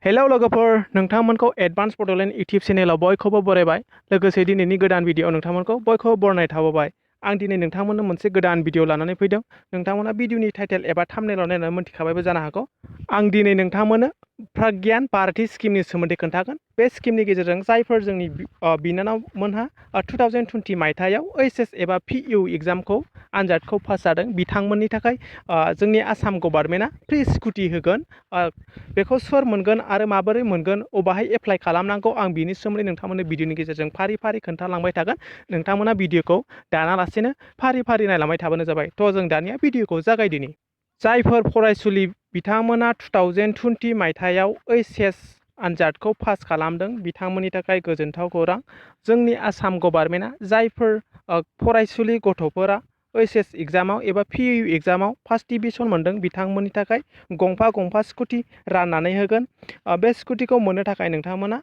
Hello लोगोफोर नोंथांमोनखौ advance Bodoland YouTube चेनेलाव बयखौबो बरायबाय लोगोसे दिनैनि गोदान भिडिअ नोंथांमोनखौ बयखौबो बरायनाय थाबाय। आं दिनै नोंथांमोननो मोनसे गोदान भिडिअ लानानै फैदों। नोंथांमोना भिडिअनि टाइटेल एबा थाम्बनेलाव नायनानै मोनथिखाबायबो जानो हागौ। आं दिनै नोंथांमोननो प्राग्यान भारती स्किमनि सोमोन्दै खोन्थागोन। बे स्किमनि गेजेरजों जायफोर जोंनि बिनानावमोनहा 2020 मायथाइयाव ओइचएस एबा पिइउ एग्जामखौ आनजादखौ पास जादों बिथांमोननि थाखाय जोंनि आसाम गभर्नमेन्टआ फ्रि स्कुटि होगोन। बेखौ सोर मोनगोन आरो माबोरै मोनगोन अबाहाय एप्लाइ खालामनांगौ आं बिनि सोमोन्दै नोंथांमोननो भिडिअनि गेजेरजों फारि फारि खोन्थालांबाय थागोन। नोंथांमोना भिडिअखौ दानालासेनो फारि फारि नायलांबाय थाबानो जाबाय। थ' जों दानिया भिडिअखौ जागायदिनि। जायफोर फरायसुलि बिथांमोना 2020 मायथाइयाव ओइचएस आनजादखौ पास खालामदों बिथांमोननि थाखाय गोजोनथाव खौरां। जोंनि आसाम गभर्नमेन्टआ जायफोर फरायसुलि गथ'फोरा ओइचएस एग्जामाव एबा पिइउ एग्जामाव फार्स्ट डिभिजन मोनदों बिथांमोननि थाखाय गंफा गंफा स्कुटि राननानै होगोन। बे स्कुटिखौ मोननो थाखाय नोंथांमोना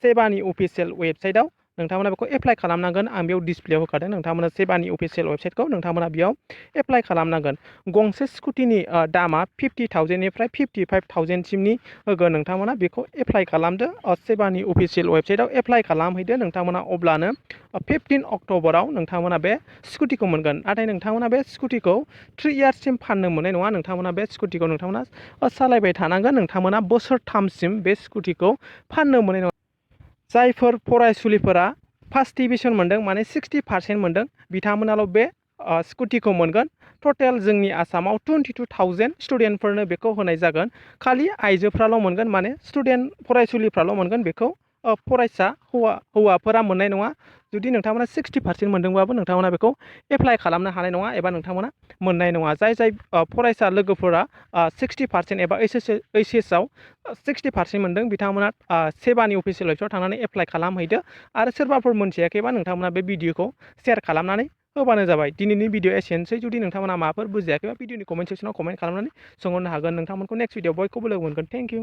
सेबानि अफिसियेल वेबसाइटआव नोंथांमोना बेखौ एप्लाइ खालामनांगन। आं बेयाव डिसप्लेआव होखादों नोंथांमोना सेबानि अफिसियेल वेबसाइटखौ नोंथांमोना बेयाव एप्लाइ खालामनांगोन। गंसे स्कुटिनि दामा 50,000निफ्राय 55,000सिमनि होगोन। नोंथांमोना बेखौ एप्लाइ खालामदो। सेबानि अफिसियेल वेबसाइटआव एप्लाइ खालामहैदो नोंथांमोना अब्लानो 15 अक्ट'बराव नोंथांमोना बे स्कुटिखौ मोनगोन। नाथाय नोंथांमोना बे स्कुटिखौ 3 इयार्ससिम फाननो मोननाय नङा। नोंथांमोना बे स्कुटिखौ नोंथांमोना सालायबाय थानांगोन। नोंथांमोना बोसोरथामसिम बे स्कुटिखौ फाननो मोननाय नङा। जायफोर फरायसुलिफोरा फार्स्ट डिभिजन मोनदों माने 60% मोनदों बिथांमोनाल' बे स्कुटिखौ मोनगोन। टटेल जोंनि आसामाव 22,000 स्टुडेन्टफोरनो बेखौ होनाय जागोन। खालि आइजोफ्राल' मोनगोन माने फरायसुलिफ्राल' मोनगोन बेखौ। फरायसा हौवाफोरा मोननाय नङा। जुदि नोंथांमोना 60% मोनदोंबाबो नोंथांमोना बेखौ एप्लाइ खालामनो हानाय नङा एबा नोंथांमोना मोननाय नङा। जाय फरायसा लोगोफोरा 60% एबा ओइचएसआव 60% मोनदों बिथांमोना सेबानि अफिसियेल वेबसाइटआव थांनानै एप्लाइ खालामहैदो। आरो सोरबाफोर मोनथियाखैबा नोंथांमोना बे भिडिअखौ शेयार खालामनानै होबानो जाबाय। दिनैनि भिडिअ एसेनोसै। जुदि नोंथांमोना माबाफोर बुजियाखैबा भिडिअनि कमेन्ट सेक्सनाव कमेन्ट खालामनानै सोंहरनो हागोन। नोंथांमोनखौ नेक्स्ट भिडिअ बयखौबो लोगो मोनगोन। Thank you.